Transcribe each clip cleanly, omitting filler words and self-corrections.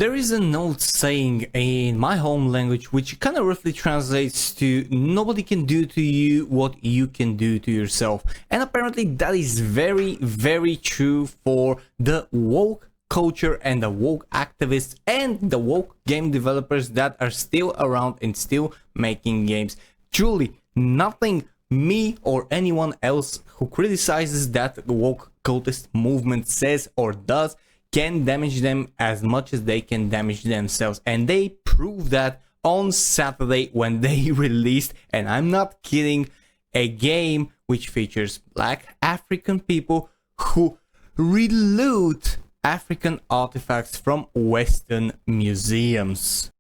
There is an old saying in my home language which kind of roughly translates to nobody can do to you what you can do to yourself. And apparently that is very, very true for the woke culture and the woke activists and the woke game developers that are still around and still making games. Truly, nothing me or anyone else who criticizes that woke cultist movement says or does can damage them as much as they can damage themselves, and they proved that on Saturday when they released, and I'm not kidding, a game which features black African people who reloot African artifacts from Western museums.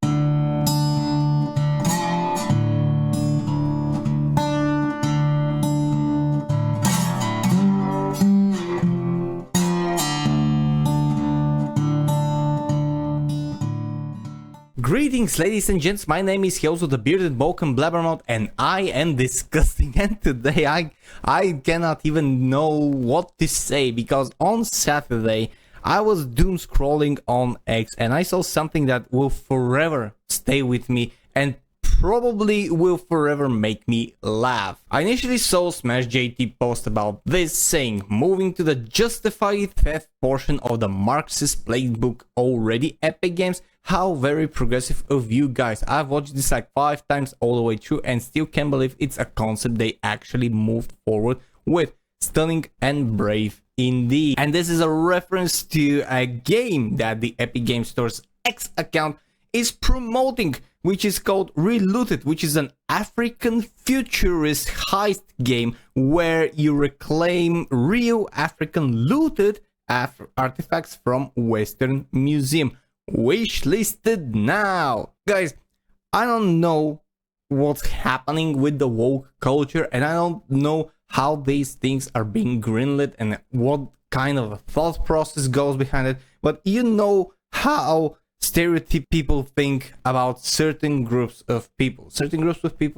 Greetings, ladies and gents, my name is Hyozo, the bearded Balkan blabbermouth, and I am disgusting. And today I cannot even know what to say, because on Saturday I was doom scrolling on X and I saw something that will forever stay with me and probably will forever make me laugh. I initially saw Smash JT post about this, saying, moving to the justified theft portion of the Marxist playbook already, Epic Games. How very progressive of you guys. I've watched this like 5 times all the way through and still can't believe it's a concept they actually moved forward with. Stunning and brave indeed. And this is a reference to a game that the Epic Games Store's X account is promoting, which is called Relooted, which is an African futurist heist game where you reclaim real African looted artifacts from Western museum. Wishlisted now. Guys, I don't know what's happening with the woke culture, and I don't know how these things are being greenlit and what kind of a thought process goes behind it, but you know how stereotype people think about certain groups of people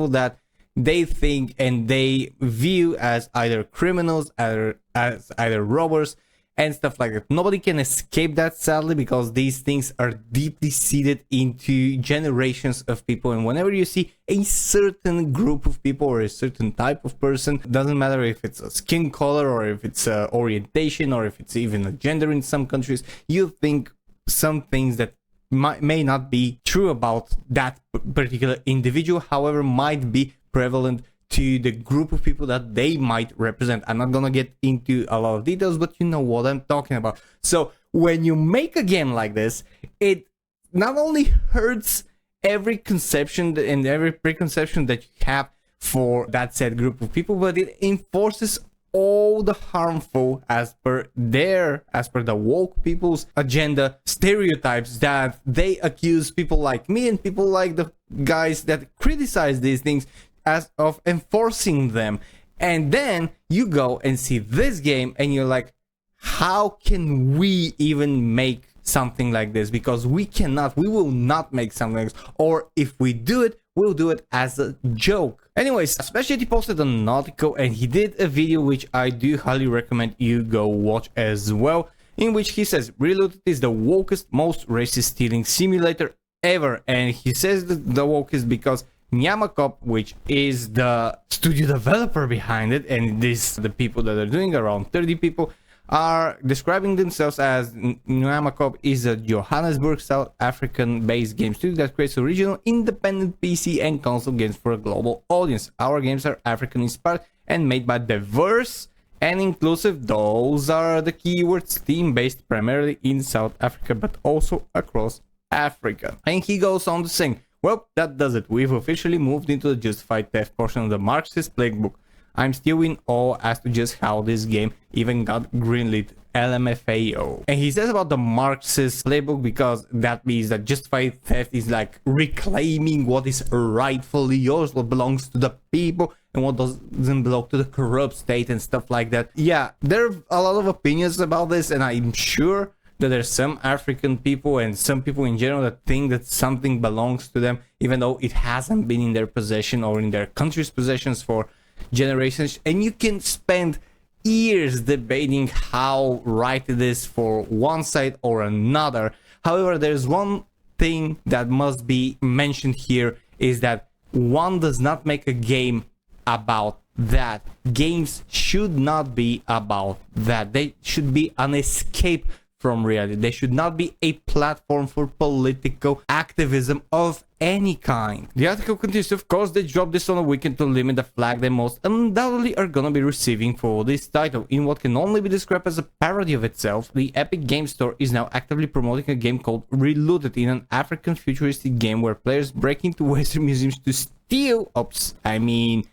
that they think and they view as either criminals, as either robbers and stuff like that. Nobody can escape that, sadly, because these things are deeply seated into generations of people. And whenever you see a certain group of people or a certain type of person, doesn't matter if it's a skin color or if it's a orientation or if it's even a gender in some countries, you think some things that may not be true about that particular individual, however, might be prevalent to the group of people that they might represent. I'm not gonna get into a lot of details, but you know what I'm talking about. So when you make a game like this, it not only hurts every conception and every preconception that you have for that said group of people, but it enforces all the harmful, as per the woke people's agenda, stereotypes that they accuse people like me and people like the guys that criticize these things as of enforcing them. And then you go and see this game and you're like, how can we even make something like this? Because we will not make something like this, or if we do it, we'll do it as a joke. Anyways, Specialty posted an article and he did a video which I do highly recommend you go watch as well, in which he says Relooted is the wokest, most racist stealing simulator ever. And he says that the wokest because nyamakop, which is the studio developer behind it, and the people that are doing, around 30 people, are describing themselves as nyamakop is a Johannesburg, South African based game studio that creates original independent PC and console games for a global audience. Our games are African inspired and made by diverse and inclusive, those are the keywords, team based primarily in South Africa but also across Africa. And he goes on to sing, well, that does it. We've officially moved into the justified theft portion of the Marxist playbook. I'm still in awe as to just how this game even got greenlit, LMFAO. And he says about the Marxist playbook because that means that justified theft is like reclaiming what is rightfully yours, what belongs to the people and what doesn't belong to the corrupt state and stuff like that. Yeah, there are a lot of opinions about this, and I'm sure that there's some African people and some people in general that think that something belongs to them, even though it hasn't been in their possession or in their country's possessions for generations. And you can spend years debating how right it is for one side or another. However, there's one thing that must be mentioned here, is that one does not make a game about that. Games should not be about that. They should be an escape from reality. They should not be a platform for political activism of any kind. The article continues, of course, they dropped this on a weekend to limit the flag they most undoubtedly are gonna be receiving for this title. In what can only be described as a parody of itself, the Epic Games Store is now actively promoting a game called Relooted, in an African futuristic game where players break into Western museums to steal,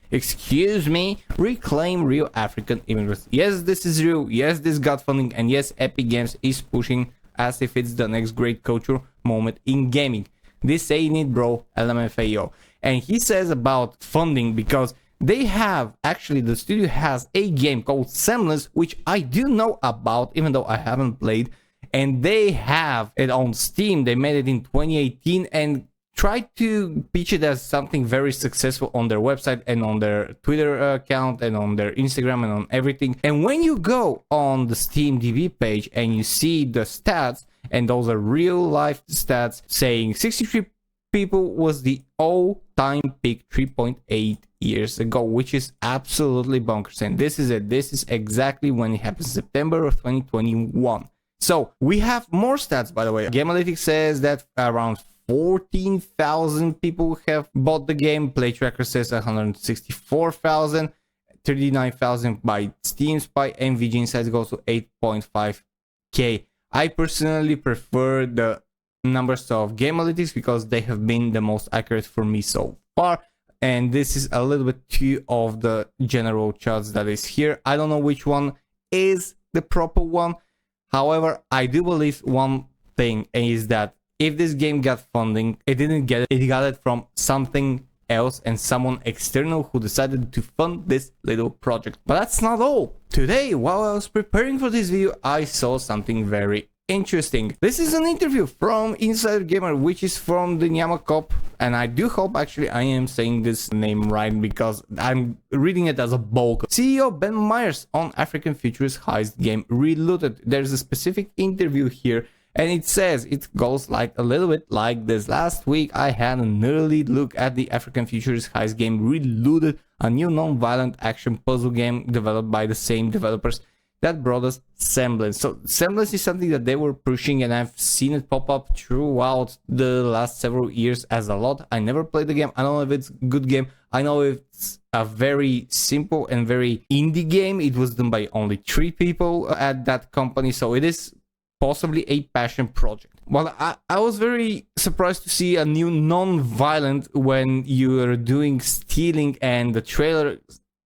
excuse me, reclaim real African immigrants. Yes, this is real. Yes, this got funding, and yes, Epic Games is pushing as if it's the next great cultural moment in gaming. This ain't it, bro. LMFAO. And he says about funding, because they have, actually the studio has a game called Semblance, which I do know about, even though I haven't played, and they have it on Steam. They made it in 2018 and tried to pitch it as something very successful on their website and on their Twitter account and on their Instagram and on everything. And when you go on the Steam DB page and you see the stats, and those are real life stats, saying 63 people was the all-time peak 3.8 years ago, which is absolutely bonkers. And this is it. This is exactly when it happens, September of 2021. So we have more stats, by the way. Gameanalytics says that around 14,000 people have bought the game. Play Tracker says 164,000, 39,000 by Steam Spy, and VG Insights goes to 8.5k. I personally prefer the numbers of Gameanalytics because they have been the most accurate for me so far, and this is a little bit too of the general charts that is here. I don't know which one is the proper one. However, I do believe one thing is that if this game got funding, it didn't get it, it got it from something else and someone external who decided to fund this little project. But that's not all. Today, while I was preparing for this video, I saw something very interesting. This is an interview from Insider Gamer, which is from the nyamakop, and I do hope actually I am saying this name right because I'm reading it as a bulk. CEO Ben Myers on African futurist heist game Relooted. There's a specific interview here, and it says it goes like a little bit like this. Last week I had an early look at the African futurist heist game Relooted, a new non-violent action puzzle game developed by the same developers that brought us Semblance. So Semblance is something that they were pushing, and I've seen it pop up throughout the last several years as a lot. I never played the game. I don't know if it's a good game. I know it's a very simple and very indie game. It was done by only 3 people at that company, so it is possibly a passion project. Well, I was very surprised to see a new non-violent when you are doing stealing, and the trailer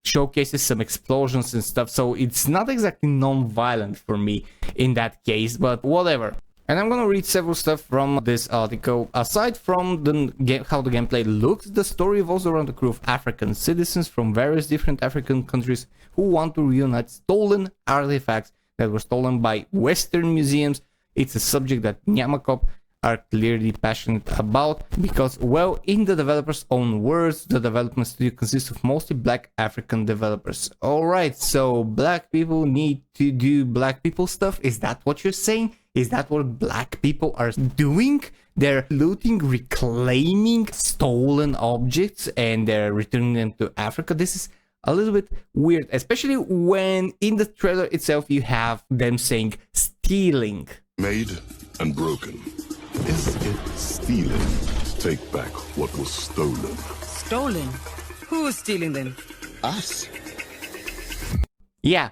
showcases some explosions and stuff, so it's not exactly non-violent for me in that case, but whatever. And I'm gonna read several stuff from this article. Aside from the game, how the gameplay looks, the story revolves around a crew of African citizens from various different African countries who want to reunite stolen artifacts that were stolen by Western museums. It's a subject that nyamakop are clearly passionate about because, well, in the developers' own words, the development studio consists of mostly black African developers. Alright, so black people need to do black people stuff? Is that what you're saying? Is that what black people are doing? They're looting, reclaiming stolen objects, and they're returning them to Africa? This is a little bit weird, especially when in the trailer itself you have them saying stealing. Made and broken. Is it stealing to take back what was stolen? Stolen? Who is stealing them? Us. Yeah,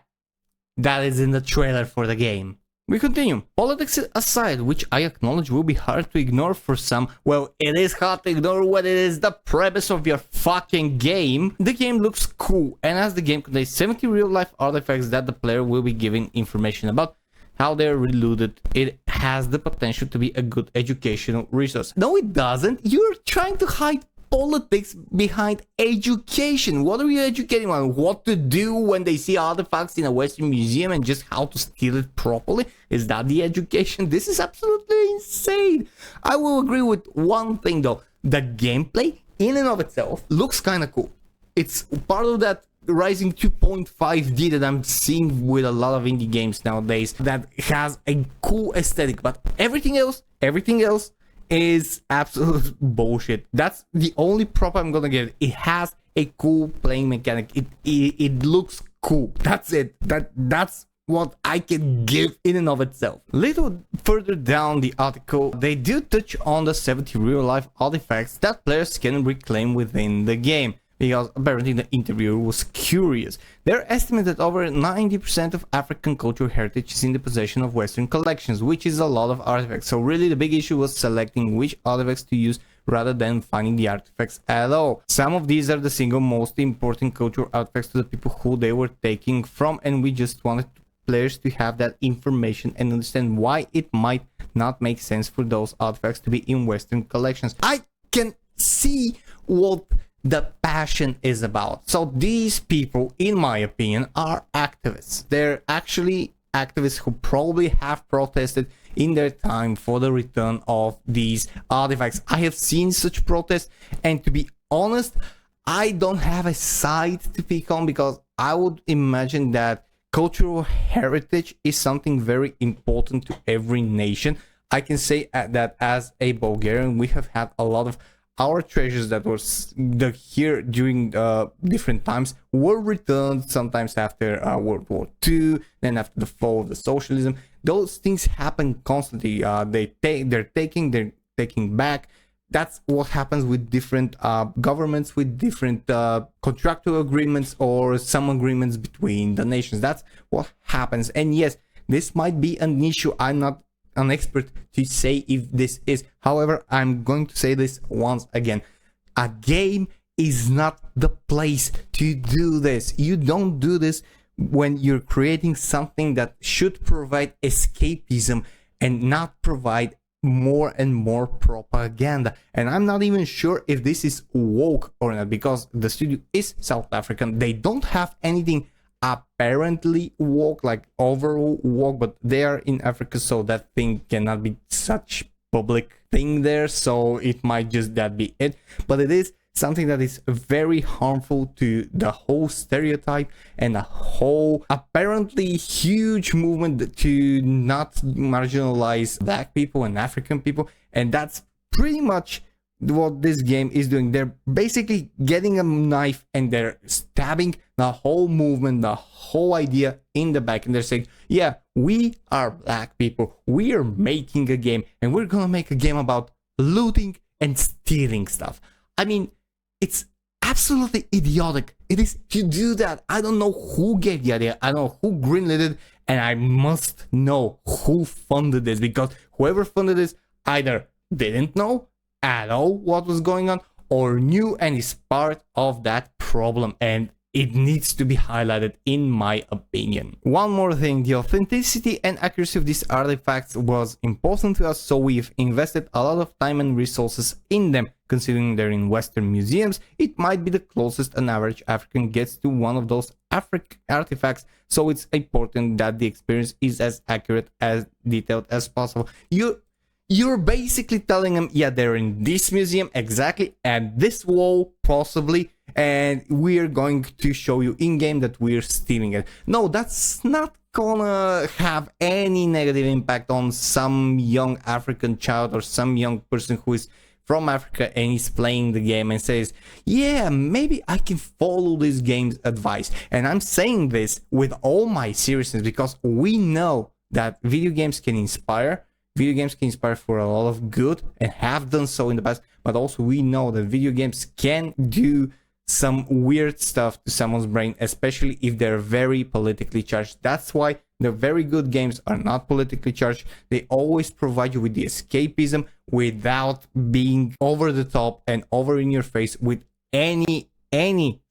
that is in the trailer for the game. We continue. Politics aside, which I acknowledge will be hard to ignore for some. Well, it is hard to ignore when it is the premise of your fucking game. The game looks cool, and as the game contains 70 real-life artifacts that the player will be given information about how they're relooted, it has the potential to be a good educational resource. No, it doesn't. You're trying to hide politics behind education. What are you educating on? What to do when they see artifacts in a Western museum and just how to steal it properly? Is that the education? This is absolutely insane. I will agree with one thing though. The gameplay in and of itself looks kind of cool. It's part of that rising 2.5D that I'm seeing with a lot of indie games nowadays that has a cool aesthetic, but everything else Everything else is absolute bullshit. That's the only prop I'm gonna give. It has a cool playing mechanic. It looks cool. That's it. That's what I can give in and of itself. Little further down the article, they do touch on the 70 real-life artifacts that players can reclaim within the game, because apparently the interviewer was curious. They're estimated that over 90% of African cultural heritage is in the possession of Western collections, which is a lot of artifacts. So really the big issue was selecting which artifacts to use rather than finding the artifacts at all. Some of these are the single most important cultural artifacts to the people who they were taking from, and we just wanted players to have that information and understand why it might not make sense for those artifacts to be in Western collections. I can see what the passion is about. So these people, in my opinion, are activists. They're actually activists who probably have protested in their time for the return of these artifacts. I have seen such protests, and to be honest, I don't have a side to pick on, because I would imagine that cultural heritage is something very important to every nation. I can say that as a Bulgarian, we have had a lot of our treasures that were here during different times were returned, sometimes after World War II, then after the fall of the socialism. Those things happen constantly. They're taking back. That's what happens with different governments, with different contractual agreements or some agreements between the nations. That's what happens. And yes, this might be an issue. I'm not an expert to say if this is. However, I'm going to say this once again. A game is not the place to do this. You don't do this when you're creating something that should provide escapism and not provide more and more propaganda. And I'm not even sure if this is woke or not, because the studio is South African. They don't have anything apparently woke, like overall woke, but they are in Africa, so that thing cannot be such public thing there, so it might just that be it. But it is something that is very harmful to the whole stereotype and a whole apparently huge movement to not marginalize Black people and African people. And that's pretty much what this game is doing. They're basically getting a knife and they're stabbing the whole movement, the whole idea in the back, and they're saying, yeah, we are Black people, we are making a game, and we're gonna make a game about looting and stealing stuff. I mean, it's absolutely idiotic. It is to do that. I don't know who gave the idea. I don't know who greenlit it, and I must know who funded this, because whoever funded this either didn't know at all what was going on or knew and is part of that problem, and it needs to be highlighted in my opinion. One more thing, the authenticity and accuracy of these artifacts was important to us, so we've invested a lot of time and resources in them. Considering they're in Western museums, it might be the closest an average African gets to one of those artifacts, so it's important that the experience is as accurate, as detailed as possible. You're basically telling them, yeah, they're in this museum exactly, at this wall possibly, and we're going to show you in-game that we're stealing it. No, that's not gonna have any negative impact on some young African child or some young person who is from Africa and is playing the game and says, yeah, maybe I can follow this game's advice. And I'm saying this with all my seriousness, because we know that video games can inspire. Video games can inspire for a lot of good and have done so in the past, but also we know that video games can do some weird stuff to someone's brain, especially if they're very politically charged. That's why the very good games are not politically charged. They always provide you with the escapism without being over the top and over in your face with any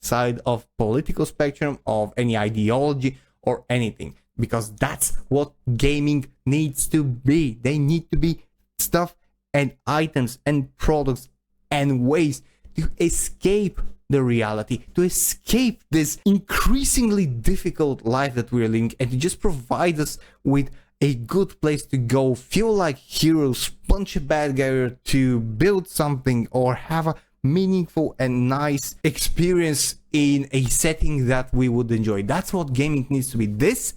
side of political spectrum, of any ideology or anything. Because that's what gaming needs to be. They need to be stuff and items and products and ways to escape the reality, to escape this increasingly difficult life that we're living, and to just provide us with a good place to go, feel like heroes, punch a bad guy, to build something, or have a meaningful and nice experience in a setting that we would enjoy. That's what gaming needs to be. This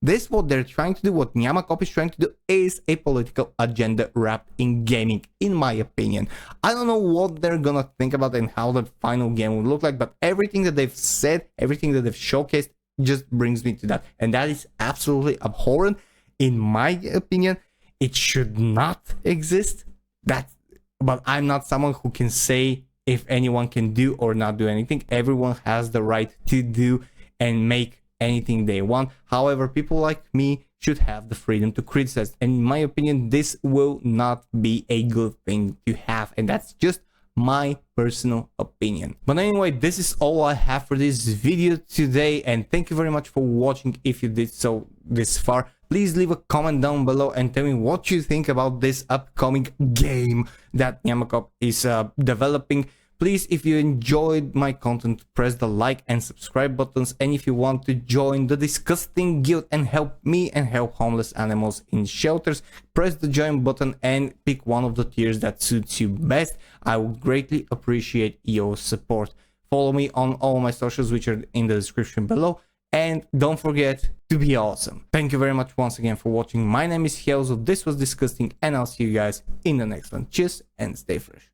This what they're trying to do, what nyamakop is trying to do, is a political agenda wrapped in gaming, in my opinion. I don't know what they're gonna think about and how the final game will look like, but everything that they've said, everything that they've showcased just brings me to that. And that is absolutely abhorrent, in my opinion. It should not exist. But I'm not someone who can say if anyone can do or not do anything. Everyone has the right to do and make anything they want. However, people like me should have the freedom to criticize. And in my opinion, this will not be a good thing to have. And that's just my personal opinion. But anyway, this is all I have for this video today. And thank you very much for watching. If you did so this far, please leave a comment down below and tell me what you think about this upcoming game that nyamakop is developing. Please, if you enjoyed my content, press the like and subscribe buttons. And if you want to join the DiscussThing Guild and help me and help homeless animals in shelters, press the join button and pick one of the tiers that suits you best. I would greatly appreciate your support. Follow me on all my socials, which are in the description below. And don't forget to be awesome. Thank you very much once again for watching. My name is Helzo. This was DiscussThing, and I'll see you guys in the next one. Cheers and stay fresh.